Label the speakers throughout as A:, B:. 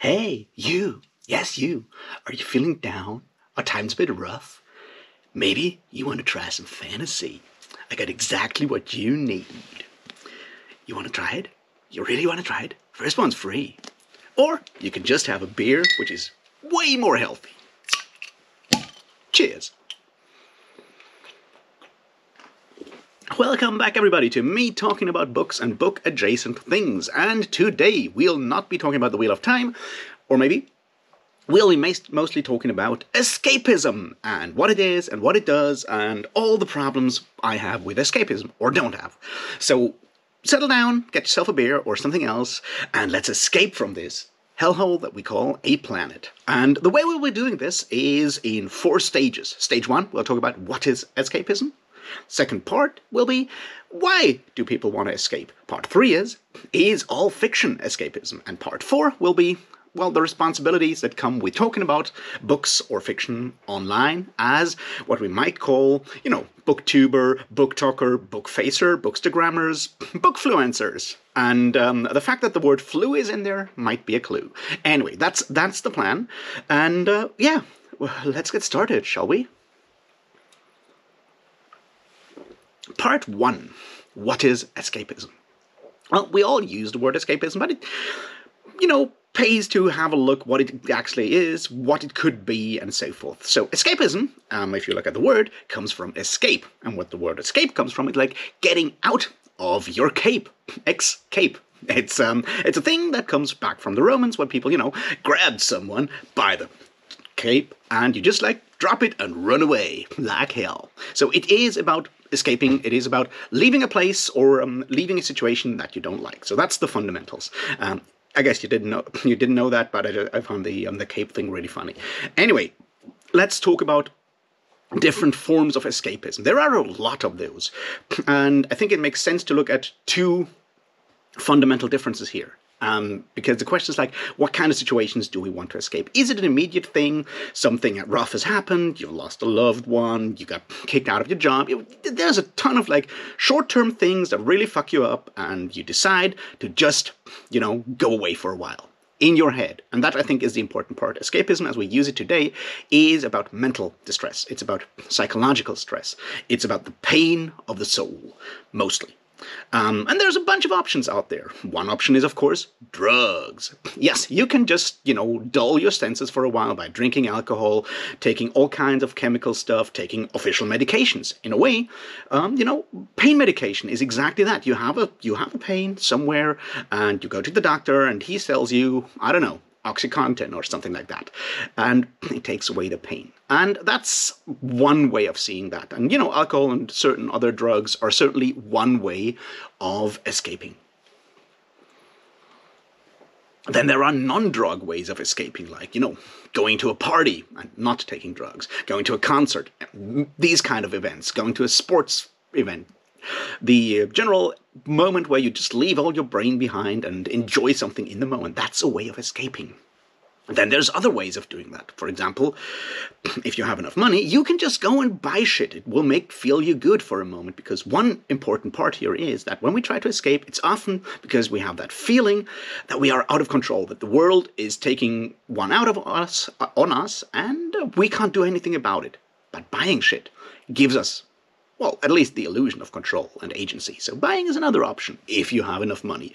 A: Hey, you. Yes, you. Are you feeling down? Are times a bit rough? Maybe you want to try some fantasy. I got exactly what you need. You want to try it? You really want to try it? First one's free. Or you can just have a beer, which is way more healthy. Cheers. Welcome back, everybody, to me talking about books and book-adjacent things. And today we'll not be talking about the Wheel of Time, or maybe we'll be mostly talking about escapism and what it is and what it does and all the problems I have with escapism, or don't have. So settle down, get yourself a beer or something else, and let's escape from this hellhole that we call a planet. And the way we'll be doing this is in 4 stages. Stage 1, we'll talk about what is escapism. Second part will be, why do people want to escape? Part 3 is all fiction escapism? And part 4 will be, well, the responsibilities that come with talking about books or fiction online as what we might call, booktuber, book talker, book facer, bookstagrammers, bookfluencers. And the fact that the word flu is in there might be a clue. Anyway, that's the plan. And yeah, well, let's get started, shall we? Part 1. What is escapism? Well, we all use the word escapism, but it, pays to have a look what it actually is, what it could be, and so forth. So escapism, if you look at the word, comes from escape. And what the word escape comes from is like getting out of your cape. Escape. It's a thing that comes back from the Romans when people, grabbed someone by the cape and you just drop it and run away like hell. So it is about escaping. It is about leaving a place or leaving a situation that you don't like. So that's the fundamentals. I guess you didn't know that, but I found the cape thing really funny. Anyway, let's talk about different forms of escapism. There are a lot of those, and I think it makes sense to look at 2 fundamental differences here. Because the question is what kind of situations do we want to escape? Is it an immediate thing? Something rough has happened, you've lost a loved one, you got kicked out of your job. There's a ton of short-term things that really fuck you up, and you decide to just, go away for a while in your head. And that, I think, is the important part. Escapism, as we use it today, is about mental distress. It's about psychological stress. It's about the pain of the soul, mostly. And there's a bunch of options out there. One option is, of course, drugs. Yes, you can just, dull your senses for a while by drinking alcohol, taking all kinds of chemical stuff, taking official medications. In a way, pain medication is exactly that. You have a pain somewhere, and you go to the doctor, and he sells you, I don't know, OxyContin or something like that. And it takes away the pain. And that's one way of seeing that. And, alcohol and certain other drugs are certainly one way of escaping. Then there are non-drug ways of escaping, going to a party and not taking drugs, going to a concert, these kind of events, going to a sports event. The general moment where you just leave all your brain behind and enjoy something in the moment, that's a way of escaping. And then there's other ways of doing that. For example, if you have enough money, you can just go and buy shit. It will feel you good for a moment, because one important part here is that when we try to escape, it's often because we have that feeling that we are out of control, that the world is taking one out of us, on us, and we can't do anything about it. But buying shit gives us, well, at least the illusion of control and agency. So buying is another option if you have enough money,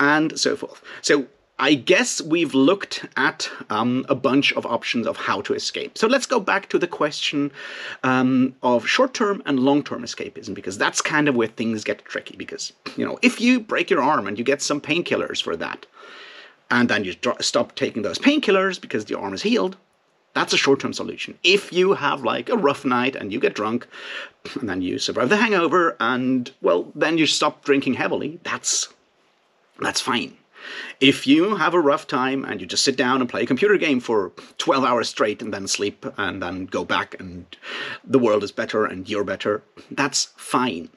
A: and so forth. So I guess we've looked at a bunch of options of how to escape. So let's go back to the question of short-term and long-term escapism, because that's kind of where things get tricky. Because, if you break your arm and you get some painkillers for that, and then you stop taking those painkillers because the arm is healed, that's a short-term solution. If you have a rough night and you get drunk, and then you survive the hangover, and, well, then you stop drinking heavily, that's fine. If you have a rough time and you just sit down and play a computer game for 12 hours straight and then sleep and then go back and the world is better and you're better, that's fine.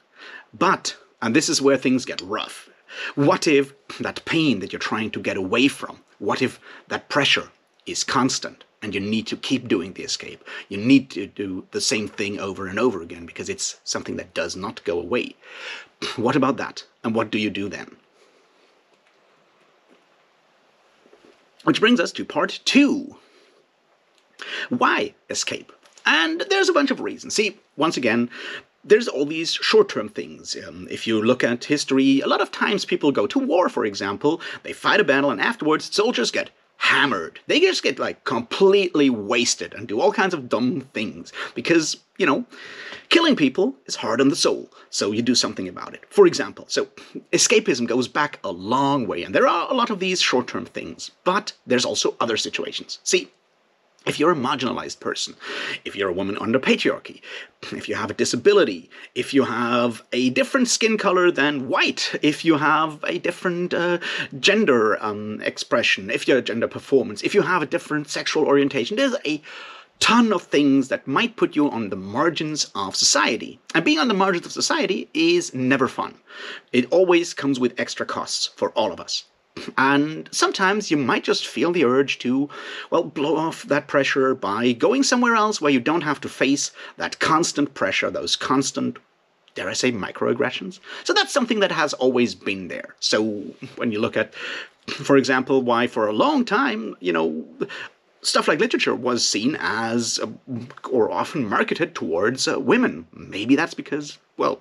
A: But, and this is where things get rough, what if that pain that you're trying to get away from, what if that pressure is constant and you need to keep doing the escape? You need to do the same thing over and over again because it's something that does not go away. What about that? And what do you do then? Which brings us to part 2. Why escape? And there's a bunch of reasons. See, once again, there's all these short-term things. If you look at history, a lot of times people go to war, for example, they fight a battle, and afterwards soldiers get hammered. They just get, like, completely wasted and do all kinds of dumb things. Because, you know, killing people is hard on the soul, so you do something about it. For example, so escapism goes back a long way, and there are a lot of these short-term things, but there's also other situations. See, if you're a marginalized person, if you're a woman under patriarchy, if you have a disability, if you have a different skin color than white, if you have a different gender expression, if you're a gender performance, if you have a different sexual orientation, there's a ton of things that might put you on the margins of society. And being on the margins of society is never fun. It always comes with extra costs for all of us. And sometimes you might just feel the urge to, well, blow off that pressure by going somewhere else where you don't have to face that constant pressure, those constant, dare I say, microaggressions. So that's something that has always been there. So when you look at, for example, why for a long time, you know, stuff like literature was seen as, or often marketed towards women. Maybe that's because, well,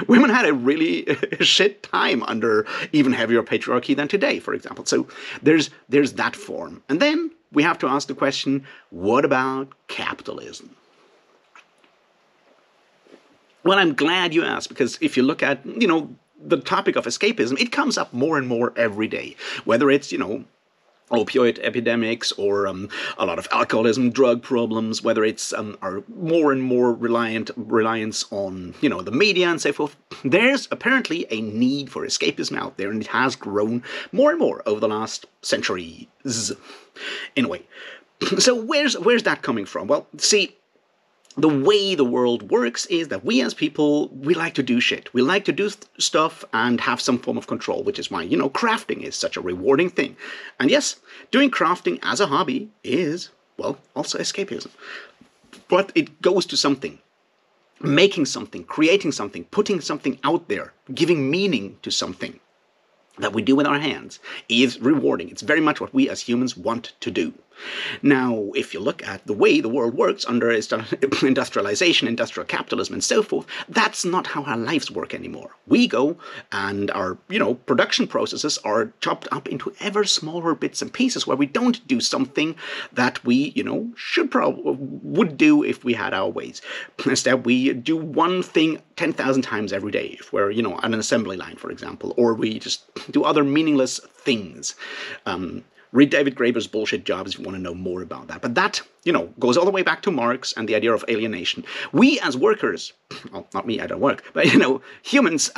A: women had a really shit time under even heavier patriarchy than today, for example. So there's that form. And then we have to ask the question, what about capitalism? Well, I'm glad you asked, because if you look at, you know, the topic of escapism, it comes up more and more every day. Whether it's, you know, opioid epidemics, or a lot of alcoholism, drug problems, whether it's our more and more reliance on, you know, the media and so forth. There's apparently a need for escapism out there, and it has grown more and more over the last centuries. Anyway, so where's that coming from? Well, see, the way the world works is that we as people, we like to do shit. We like to do stuff and have some form of control, which is why, you know, crafting is such a rewarding thing. And yes, doing crafting as a hobby is, well, also escapism. But it goes to something. Making something, creating something, putting something out there, giving meaning to something that we do with our hands is rewarding. It's very much what we as humans want to do. Now, if you look at the way the world works under industrialization, industrial capitalism, and so forth, that's not how our lives work anymore. We go, and our, you know, production processes are chopped up into ever smaller bits and pieces where we don't do something that we, you know, would do if we had our ways. Instead, we do one thing 10,000 times every day, if we're, you know, on an assembly line, for example, or we just do other meaningless things. Read David Graeber's Bullshit Jobs if you want to know more about that. But that, you know, goes all the way back to Marx and the idea of alienation. We as workers, well, not me, I don't work, but, you know, humans,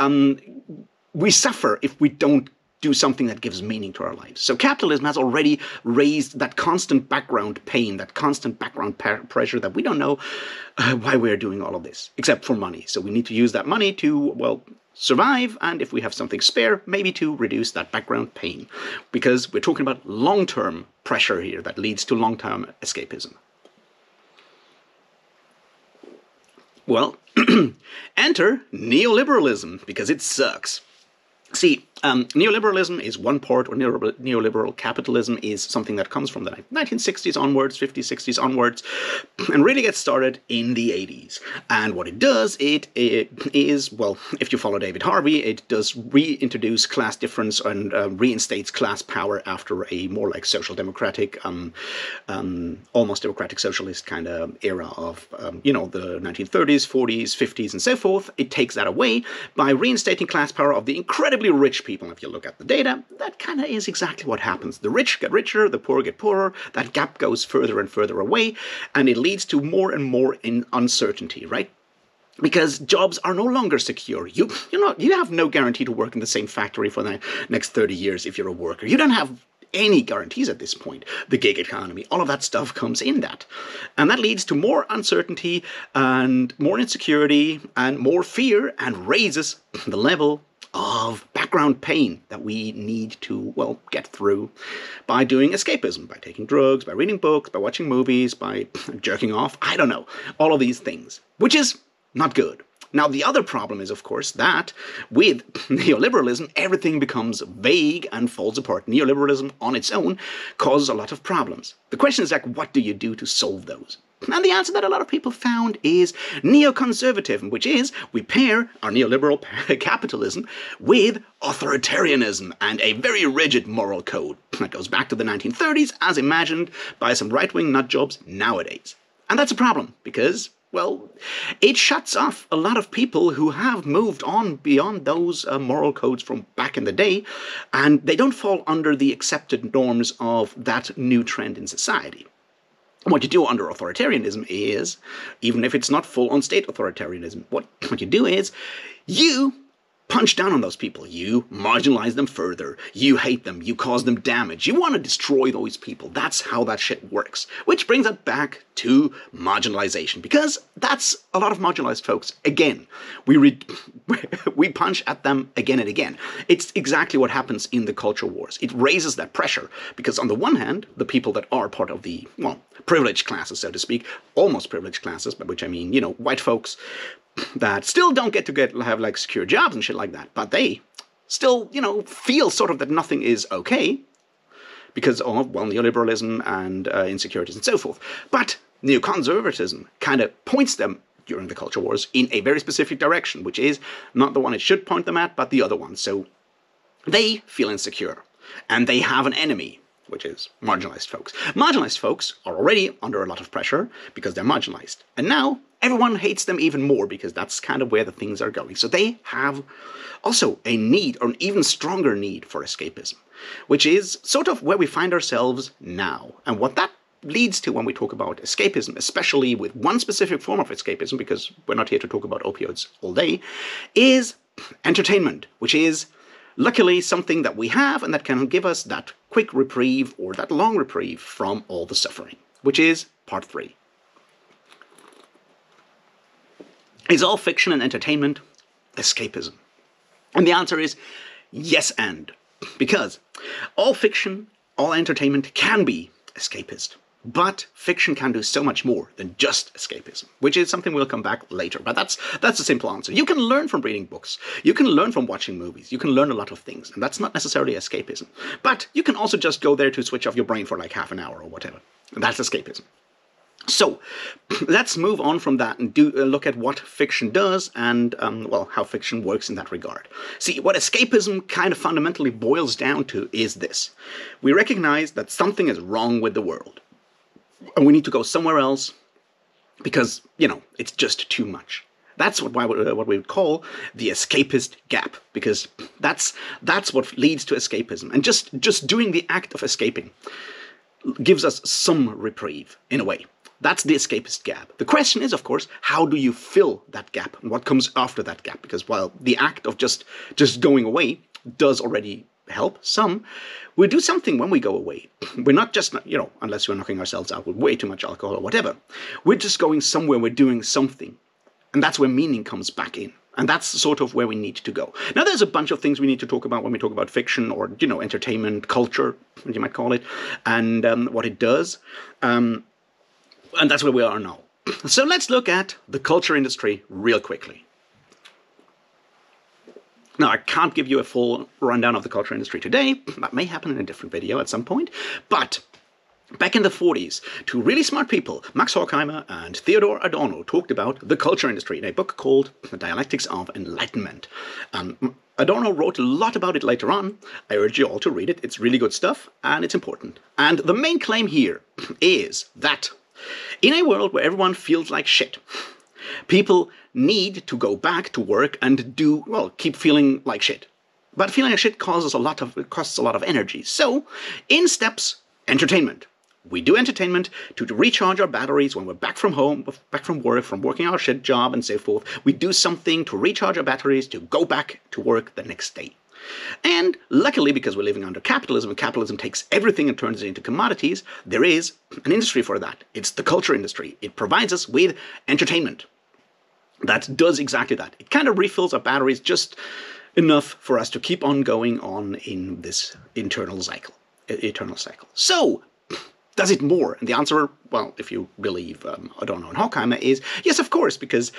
A: we suffer if we don't do something that gives meaning to our lives. So capitalism has already raised that constant background pain, that constant background pressure that we don't know why we're doing all of this, except for money. So we need to use that money to, well, survive, and if we have something spare, maybe to reduce that background pain. Because we're talking about long-term pressure here that leads to long-term escapism. Well, enter neoliberalism, because it sucks. See, neoliberalism is one part, or neoliberal capitalism is something that comes from the 1960s onwards, 50s, 60s onwards, and really gets started in the 80s. And what it does, it is, well, if you follow David Harvey, it does reintroduce class difference and reinstates class power after a more like social democratic, almost democratic socialist kind of era of, you know, the 1930s, 40s, 50s, and so forth. It takes that away by reinstating class power of the incredibly rich people. If you look at the data, that kind of is exactly what happens. The rich get richer, the poor get poorer, that gap goes further and further away, and it leads to more and more uncertainty, right? Because jobs are no longer secure. You have no guarantee to work in the same factory for the next 30 years if you're a worker. You don't have any guarantees at this point. The gig economy, all of that stuff comes in that. And that leads to more uncertainty and more insecurity and more fear, and raises the level of background pain that we need to, well, get through by doing escapism, by taking drugs, by reading books, by watching movies, by jerking off, I don't know, all of these things, which is not good. Now, the other problem is, of course, that with neoliberalism, everything becomes vague and falls apart. Neoliberalism on its own causes a lot of problems. The question is, like, what do you do to solve those? And the answer that a lot of people found is neoconservatism, which is we pair our neoliberal capitalism with authoritarianism and a very rigid moral code that goes back to the 1930s as imagined by some right-wing nutjobs nowadays. And that's a problem because, well, it shuts off a lot of people who have moved on beyond those moral codes from back in the day, and they don't fall under the accepted norms of that new trend in society. What you do under authoritarianism is, even if it's not full-on state authoritarianism, what you do is you punch down on those people. You marginalize them further. You hate them. You cause them damage. You want to destroy those people. That's how that shit works. Which brings it back to marginalization, because that's a lot of marginalized folks. Again, we punch at them again and again. It's exactly what happens in the culture wars. It raises that pressure because on the one hand, the people that are part of the, well, privileged classes, so to speak, almost privileged classes, by which I mean, you know, white folks that still don't get to have like secure jobs and shit like that, but they still, you know, feel sort of that nothing is okay because of, well, neoliberalism and insecurities and so forth. But neoconservatism kind of points them during the culture wars in a very specific direction, which is not the one it should point them at, but the other one. So they feel insecure and they have an enemy, which is marginalized folks. Marginalized folks are already under a lot of pressure because they're marginalized. And now everyone hates them even more because that's kind of where the things are going. So they have also a need, or an even stronger need, for escapism, which is sort of where we find ourselves now. And what that leads to when we talk about escapism, especially with one specific form of escapism, because we're not here to talk about opioids all day, is entertainment, which is luckily something that we have and that can give us that quick reprieve or that long reprieve from all the suffering, which is part 3. Is all fiction and entertainment escapism? And the answer is yes and. Because all fiction, all entertainment can be escapist. But fiction can do so much more than just escapism, which is something we'll come back later. But that's a simple answer. You can learn from reading books. You can learn from watching movies. You can learn a lot of things. And that's not necessarily escapism. But you can also just go there to switch off your brain for like half an hour or whatever. And that's escapism. So let's move on from that and look at what fiction does and, well, how fiction works in that regard. See, what escapism kind of fundamentally boils down to is this. We recognize that something is wrong with the world. And we need to go somewhere else because, you know, it's just too much. That's what we would call the escapist gap, because that's what leads to escapism. And just doing the act of escaping gives us some reprieve, in a way. That's the escapist gap. The question is, of course, how do you fill that gap? And what comes after that gap? Because while the act of just going away does already help some, we do something when we go away. We're not just, you know, unless we're knocking ourselves out with way too much alcohol or whatever. We're just going somewhere, we're doing something. And that's where meaning comes back in. And that's sort of where we need to go. Now, there's a bunch of things we need to talk about when we talk about fiction or, you know, entertainment, culture, as you might call it, and what it does. And that's where we are now. So let's look at the culture industry real quickly. Now, I can't give you a full rundown of the culture industry today. That may happen in a different video at some point. But back in the 40s, two really smart people, Max Horkheimer and Theodor Adorno, talked about the culture industry in a book called The Dialectics of Enlightenment. Adorno wrote a lot about it later on. I urge you all to read it. It's really good stuff, and it's important. And the main claim here is that in a world where everyone feels like shit, people need to go back to work and keep feeling like shit. But feeling like shit costs a lot of energy. So, in steps entertainment. We do entertainment to recharge our batteries when we're back from home, back from work, from working our shit job and so forth. We do something to recharge our batteries to go back to work the next day. And luckily, because we're living under capitalism, and capitalism takes everything and turns it into commodities, there is an industry for that. It's the culture industry. It provides us with entertainment that does exactly that. It kind of refills our batteries just enough for us to keep on going on in this eternal cycle. So, does it more? And the answer well, if you believe, I don't know, in Horkheimer, is yes, of course, because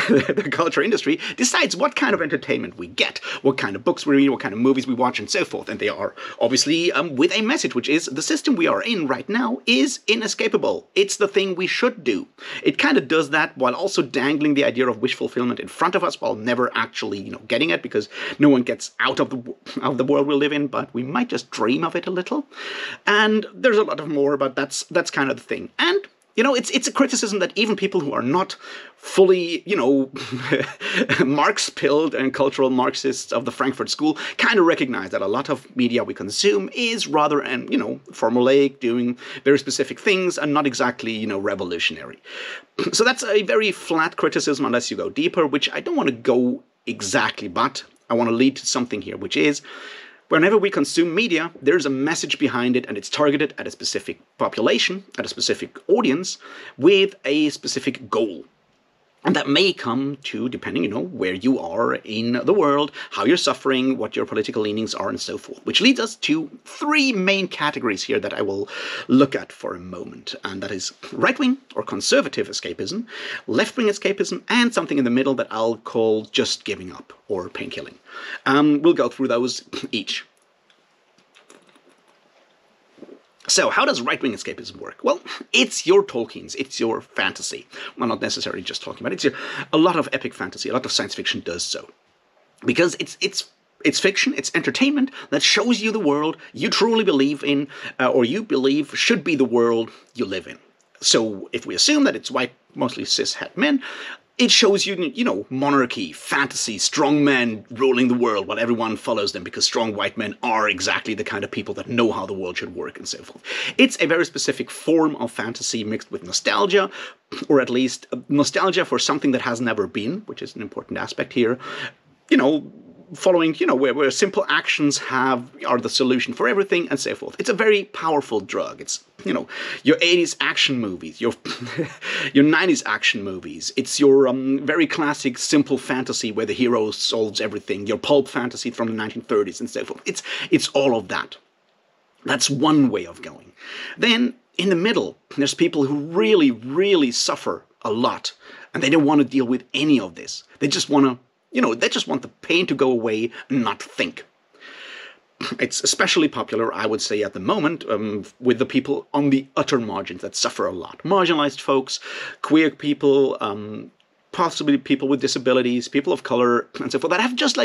A: the culture industry decides what kind of entertainment we get, what kind of books we read, what kind of movies we watch, and so forth. And they are obviously with a message, which is the system we are in right now is inescapable. It's the thing we should do. It kind of does that while also dangling the idea of wish fulfillment in front of us, while never actually, getting it, because no one gets out of the world we live in, but we might just dream of it a little. And there's a lot of more, but that's kind of the thing. And, it's a criticism that even people who are not fully, Marx-pilled and cultural Marxists of the Frankfurt School kind of recognize that a lot of media we consume is rather, formulaic, doing very specific things and not exactly, revolutionary. So that's a very flat criticism unless you go deeper, which I don't want to go exactly, but I want to lead to something here, which is whenever we consume media, there's a message behind it, and it's targeted at a specific population, at a specific audience, with a specific goal. And that may come to, depending, where you are in the world, how you're suffering, what your political leanings are, and so forth. Which leads us to three main categories here that I will look at for a moment. And that is right-wing or conservative escapism, left-wing escapism, and something in the middle that I'll call just giving up or painkilling. We'll go through those each. So, how does right-wing escapism work? Well, it's your Tolkien's, it's your fantasy. Well, not necessarily just Tolkien, but a lot of epic fantasy, a lot of science fiction does so. Because it's fiction, it's entertainment that shows you the world you truly believe in, or you believe should be the world you live in. So, if we assume that it's white, mostly cis-het men, it shows you, monarchy, fantasy, strong men ruling the world while everyone follows them because strong white men are exactly the kind of people that know how the world should work and so forth. It's a very specific form of fantasy mixed with nostalgia, or at least nostalgia for something that has never been, which is an important aspect here. Following, where simple actions are the solution for everything and so forth. It's a very powerful drug. It's, your 80s action movies, your 90s action movies. It's your very classic simple fantasy where the hero solves everything, your pulp fantasy from the 1930s and so forth. It's all of that. That's one way of going. Then, in the middle, there's people who really, really suffer a lot, and they don't want to deal with any of this. They just want to they just want the pain to go away and not think. It's especially popular, I would say, at the moment, with the people on the utter margins that suffer a lot. Marginalized folks, queer people, possibly people with disabilities, people of color, and so forth, that have just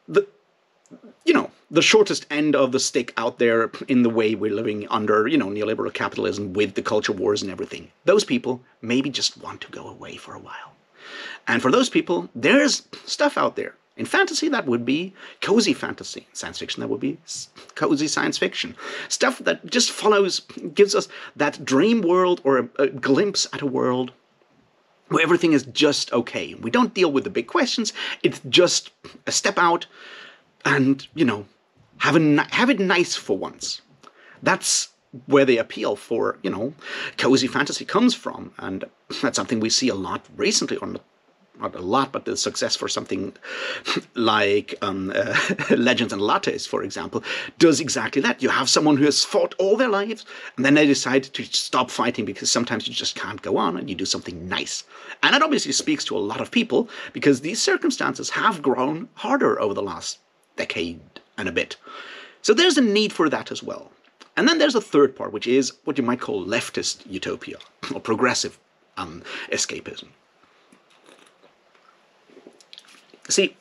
A: the shortest end of the stick out there in the way we're living under, neoliberal capitalism with the culture wars and everything. Those people maybe just want to go away for a while. And for those people, there's stuff out there. In fantasy, that would be cozy fantasy. In science fiction, that would be cozy science fiction. Stuff that just gives us that dream world or a glimpse at a world where everything is just okay. We don't deal with the big questions. It's just a step out and, have it nice for once. That's where the appeal for, cozy fantasy comes from. And that's something we see a lot recently, or not a lot, but the success for something like Legends and Lattes, for example, does exactly that. You have someone who has fought all their lives, and then they decide to stop fighting because sometimes you just can't go on, and you do something nice. And that obviously speaks to a lot of people, because these circumstances have grown harder over the last decade and a bit. So there's a need for that as well. And then there's a third part, which is what you might call leftist utopia, or progressive escapism. See,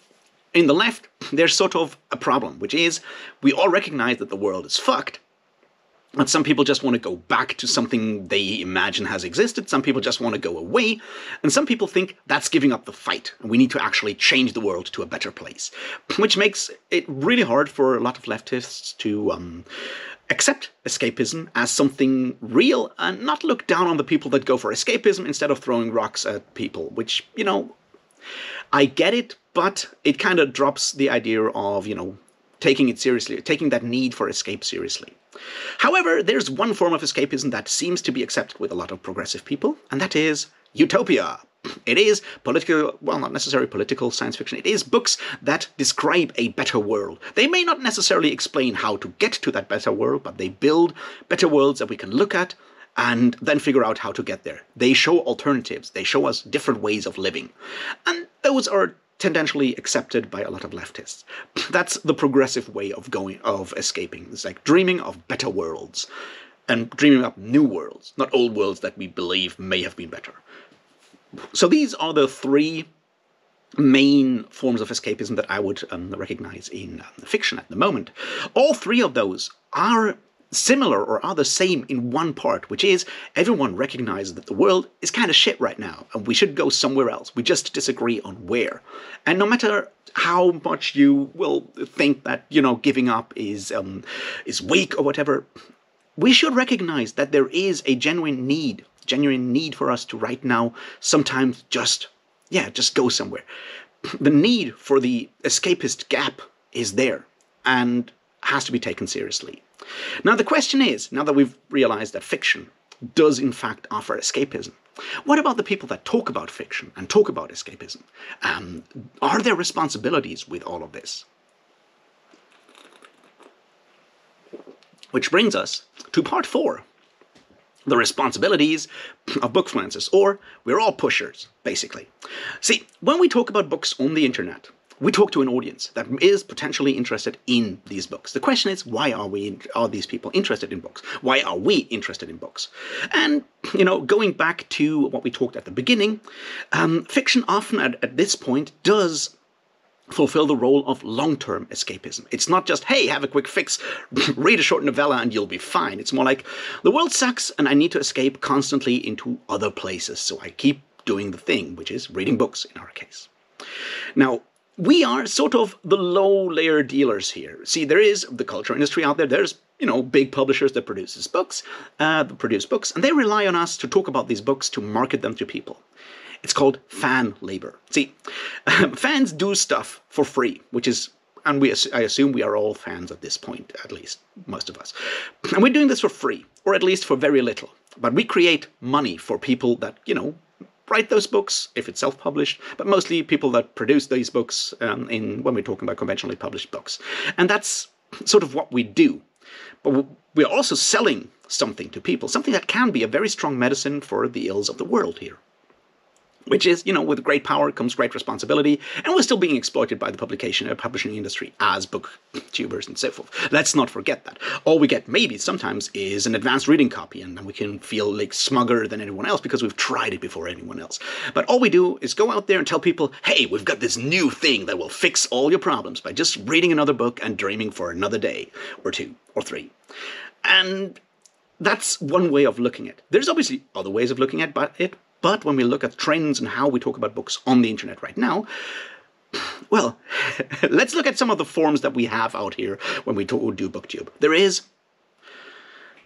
A: in the left, there's sort of a problem, which is we all recognize that the world is fucked, but some people just want to go back to something they imagine has existed, some people just want to go away, and some people think that's giving up the fight, and we need to actually change the world to a better place, which makes it really hard for a lot of leftists to accept escapism as something real and not look down on the people that go for escapism instead of throwing rocks at people, which, I get it, but it kind of drops the idea of, taking it seriously, taking that need for escape seriously. However, there's one form of escapism that seems to be accepted with a lot of progressive people, and that is utopia. It is political, well, not necessarily political science fiction. It is books that describe a better world. They may not necessarily explain how to get to that better world, but they build better worlds that we can look at and then figure out how to get there. They show alternatives. They show us different ways of living. And those are tendentially accepted by a lot of leftists. That's the progressive way of escaping. It's like dreaming of better worlds and dreaming up new worlds, not old worlds that we believe may have been better. So these are the three main forms of escapism that I would recognize in fiction at the moment. All three of those are similar or are the same in one part, which is everyone recognizes that the world is kind of shit right now and we should go somewhere else. We just disagree on where. And no matter how much you will think that, giving up is weak or whatever, we should recognize that there is a genuine need for us to right now sometimes just go somewhere. The need for the escapist gap is there and has to be taken seriously. Now the question is, now that we've realized that fiction does in fact offer escapism, what about the people that talk about fiction and talk about escapism? Are there responsibilities with all of this? Which brings us to part 4. The responsibilities of bookfluencers, or we're all pushers, basically. See, when we talk about books on the internet, we talk to an audience that is potentially interested in these books. The question is, why are these people interested in books? Why are we interested in books? And, going back to what we talked at the beginning, fiction often at this point does fulfill the role of long-term escapism. It's not just, hey, have a quick fix, read a short novella and you'll be fine. It's more like, the world sucks and I need to escape constantly into other places, so I keep doing the thing, which is reading books in our case. Now, we are sort of the low-layer dealers here. See, there is the culture industry out there. There's, big publishers that produce books, and they rely on us to talk about these books, to market them to people. It's called fan labor. See, fans do stuff for free, which is, and I assume we are all fans at this point, at least most of us. And we're doing this for free, or at least for very little. But we create money for people that, write those books, if it's self-published, but mostly people that produce these books when we're talking about conventionally published books. And that's sort of what we do. But we're also selling something to people, something that can be a very strong medicine for the ills of the world here. Which is, with great power comes great responsibility, and we're still being exploited by the publishing industry as booktubers and so forth. Let's not forget that. All we get maybe sometimes is an advanced reading copy, and then we can feel like smugger than anyone else because we've tried it before anyone else. But all we do is go out there and tell people, hey, we've got this new thing that will fix all your problems by just reading another book and dreaming for another day, or 2, or 3. And that's one way of looking at it. There's obviously other ways of looking at it, but when we look at trends and how we talk about books on the internet right now, well, let's look at some of the forms that we have out here when we do Booktube. There is,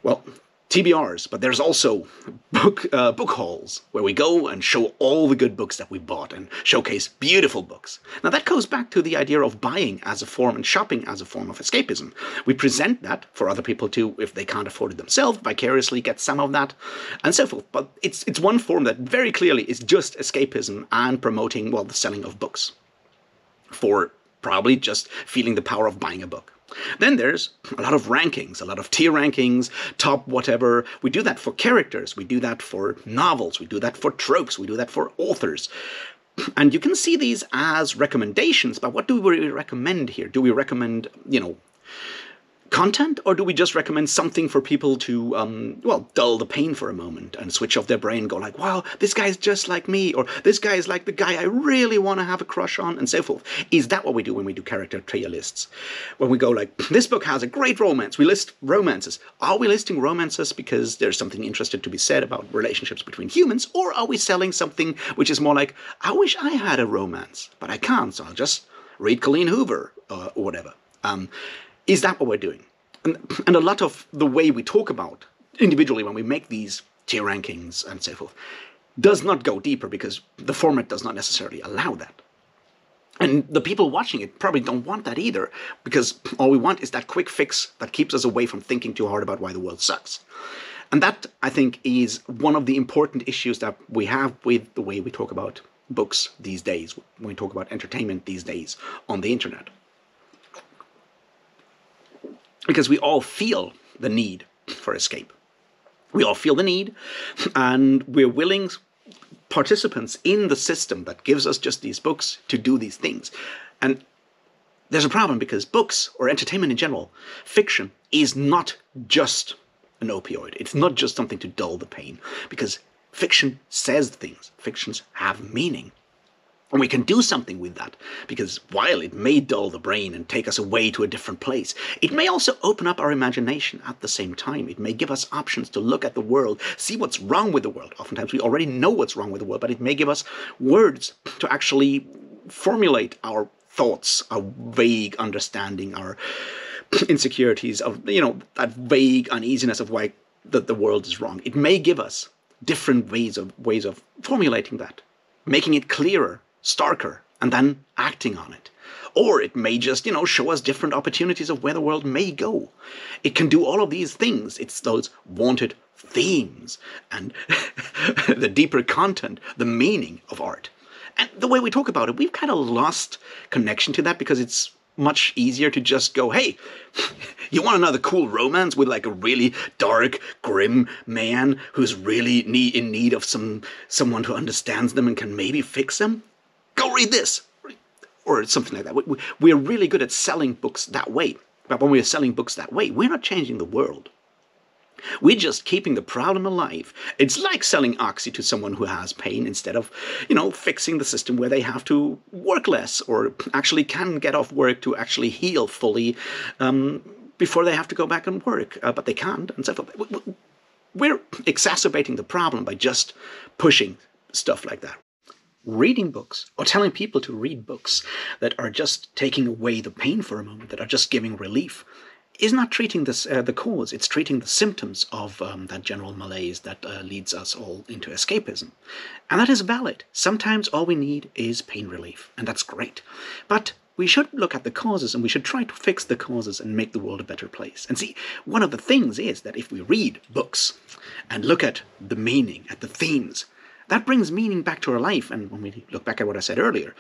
A: well, TBRs, but there's also book hauls, where we go and show all the good books that we bought and showcase beautiful books. Now that goes back to the idea of buying as a form and shopping as a form of escapism. We present that for other people to, if they can't afford it themselves, vicariously get some of that, and so forth. But it's one form that very clearly is just escapism and promoting, well, the selling of books for probably just feeling the power of buying a book. Then there's a lot of rankings, a lot of tier rankings, top whatever. We do that for characters, we do that for novels, we do that for tropes, we do that for authors. And you can see these as recommendations, but what do we recommend here? Do we recommend, content, or do we just recommend something for people to, dull the pain for a moment and switch off their brain and go like, wow, this guy's just like me, or this guy is like the guy I really want to have a crush on, and so forth? Is that what we do when we do character tier lists? When we go like, this book has a great romance, we list romances. Are we listing romances because there's something interesting to be said about relationships between humans, or are we selling something which is more like, I wish I had a romance, but I can't, so I'll just read Colleen Hoover, or whatever. Is that what we're doing? And a lot of the way we talk about individually when we make these tier rankings and so forth does not go deeper because the format does not necessarily allow that. And the people watching it probably don't want that either, because all we want is that quick fix that keeps us away from thinking too hard about why the world sucks. And that, I think, is one of the important issues that we have with the way we talk about books these days, when we talk about entertainment these days on the internet. Because we all feel the need for escape. We all feel the need, and we're willing participants in the system that gives us just these books to do these things. And there's a problem, because books, or entertainment in general, fiction, is not just an opioid. It's not just something to dull the pain, because fiction says things. Fictions have meaning. And we can do something with that, because while it may dull the brain and take us away to a different place, it may also open up our imagination at the same time. It may give us options to look at the world, see what's wrong with the world. Oftentimes we already know what's wrong with the world, but it may give us words to actually formulate our thoughts, our vague understanding, our insecurities, of that vague uneasiness of why the world is wrong. It may give us different ways of formulating that, making it clearer, starker, and then acting on it. Or it may just, show us different opportunities of where the world may go. It can do all of these things. It's those wanted themes and the deeper content, the meaning of art. And the way we talk about it, we've kind of lost connection to that, because it's much easier to just go, hey, you want another cool romance with like a really dark, grim man who's really in need of someone who understands them and can maybe fix them? Go read this! Or something like that. We're really good at selling books that way. But when we're selling books that way, we're not changing the world. We're just keeping the problem alive. It's like selling Oxy to someone who has pain instead of, fixing the system where they have to work less, or actually can get off work to actually heal fully before they have to go back and work. But they can't, and so forth. We're exacerbating the problem by just pushing stuff like that. Reading books, or telling people to read books that are just taking away the pain for a moment, that are just giving relief, is not treating the cause. It's treating the symptoms of that general malaise that leads us all into escapism. And that is valid. Sometimes all we need is pain relief, and that's great. But we should look at the causes, and we should try to fix the causes and make the world a better place. And see, one of the things is that if we read books and look at the meaning, at the themes, that brings meaning back to our life. And when we look back at what I said earlier,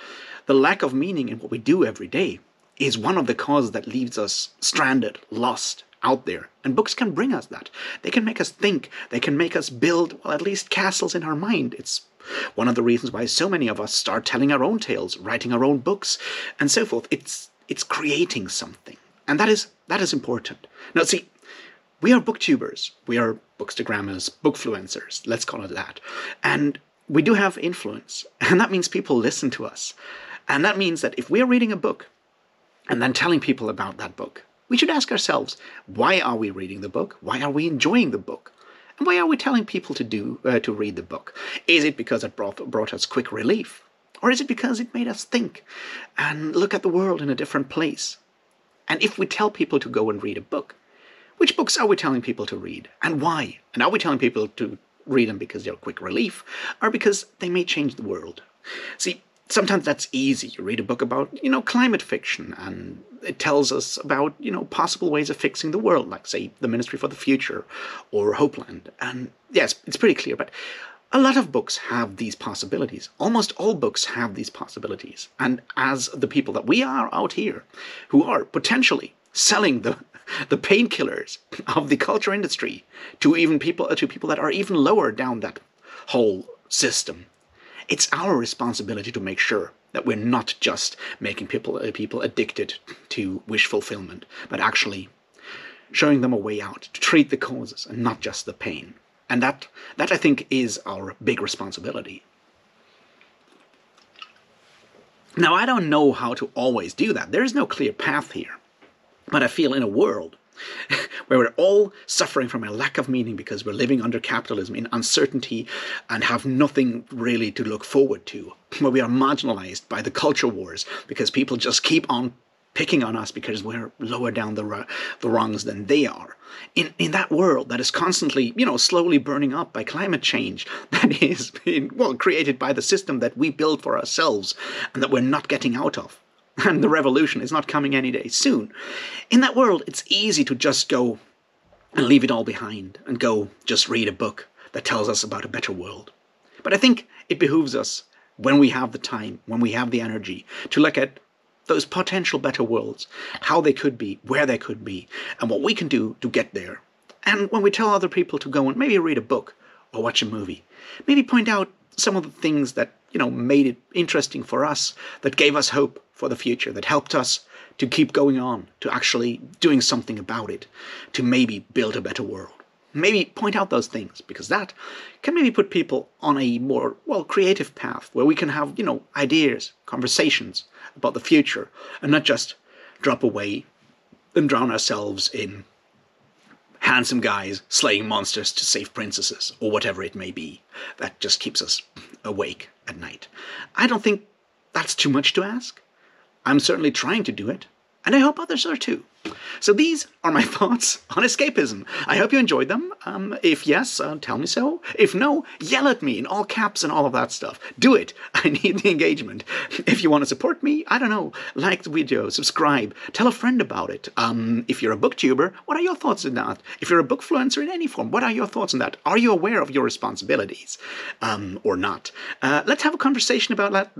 A: the lack of meaning in what we do every day is one of the causes that leaves us stranded, lost, out there. And books can bring us that. They can make us think. They can make us build, well, at least castles in our mind. It's one of the reasons why so many of us start telling our own tales, writing our own books, and so forth. It's creating something. And that is important. Now, see, we are booktubers. We are bookstagrammers, bookfluencers, let's call it that. And we do have influence. And that means people listen to us. And that means that if we are reading a book and then telling people about that book, we should ask ourselves, why are we reading the book? Why are we enjoying the book? And why are we telling people to read the book? Is it because it brought us quick relief? Or is it because it made us think and look at the world in a different place? And if we tell people to go and read a book, which books are we telling people to read, and why? And are we telling people to read them because they're quick relief, or because they may change the world? See, sometimes that's easy. You read a book about, climate fiction, and it tells us about, possible ways of fixing the world, like, say, the Ministry for the Future or Hopeland. And yes, it's pretty clear, but a lot of books have these possibilities. Almost all books have these possibilities. And as the people that we are out here, who are potentially selling the painkillers of the culture industry to people that are even lower down that whole system, it's our responsibility to make sure that we're not just making people addicted to wish fulfillment, but actually showing them a way out to treat the causes and not just the pain. And that I think is our big responsibility. Now, I don't know how to always do that. There is no clear path here. But I feel in a world where we're all suffering from a lack of meaning because we're living under capitalism in uncertainty and have nothing really to look forward to, where we are marginalized by the culture wars because people just keep on picking on us because we're lower down the rungs than they are. In that world that is constantly, slowly burning up by climate change, that is being, created by the system that we build for ourselves and that we're not getting out of. And the revolution is not coming any day soon. In that world, it's easy to just go and leave it all behind and go just read a book that tells us about a better world. But I think it behooves us, when we have the time, when we have the energy, to look at those potential better worlds, how they could be, where they could be, and what we can do to get there. And when we tell other people to go and maybe read a book or watch a movie, maybe point out some of the things that, made it interesting for us, that gave us hope for the future, that helped us to keep going on, to actually doing something about it, to maybe build a better world. Maybe point out those things, because that can maybe put people on a more, creative path where we can have, ideas, conversations about the future, and not just drop away and drown ourselves in handsome guys slaying monsters to save princesses, or whatever it may be, that just keeps us awake at night. I don't think that's too much to ask. I'm certainly trying to do it, and I hope others are too. So these are my thoughts on escapism. I hope you enjoyed them. If yes, tell me so. If no, yell at me in all caps and all of that stuff. Do it. I need the engagement. If you want to support me, I don't know, like the video, subscribe, tell a friend about it. If you're a booktuber, what are your thoughts on that? If you're a bookfluencer in any form, what are your thoughts on that? Are you aware of your responsibilities or not? Let's have a conversation about that.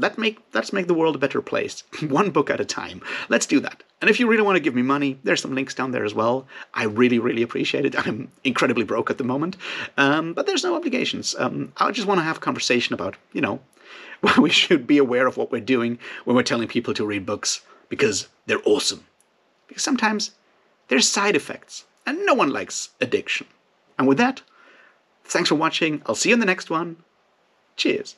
A: Let's make the world a better place. One book at a time. Let's do that. And if you really want to give me money, there's some links down there as well. I really, really appreciate it. I'm incredibly broke at the moment. But there's no obligations. I just want to have a conversation about, we should be aware of what we're doing when we're telling people to read books, because they're awesome. Because sometimes there's side effects, and no one likes addiction. And with that, thanks for watching. I'll see you in the next one. Cheers.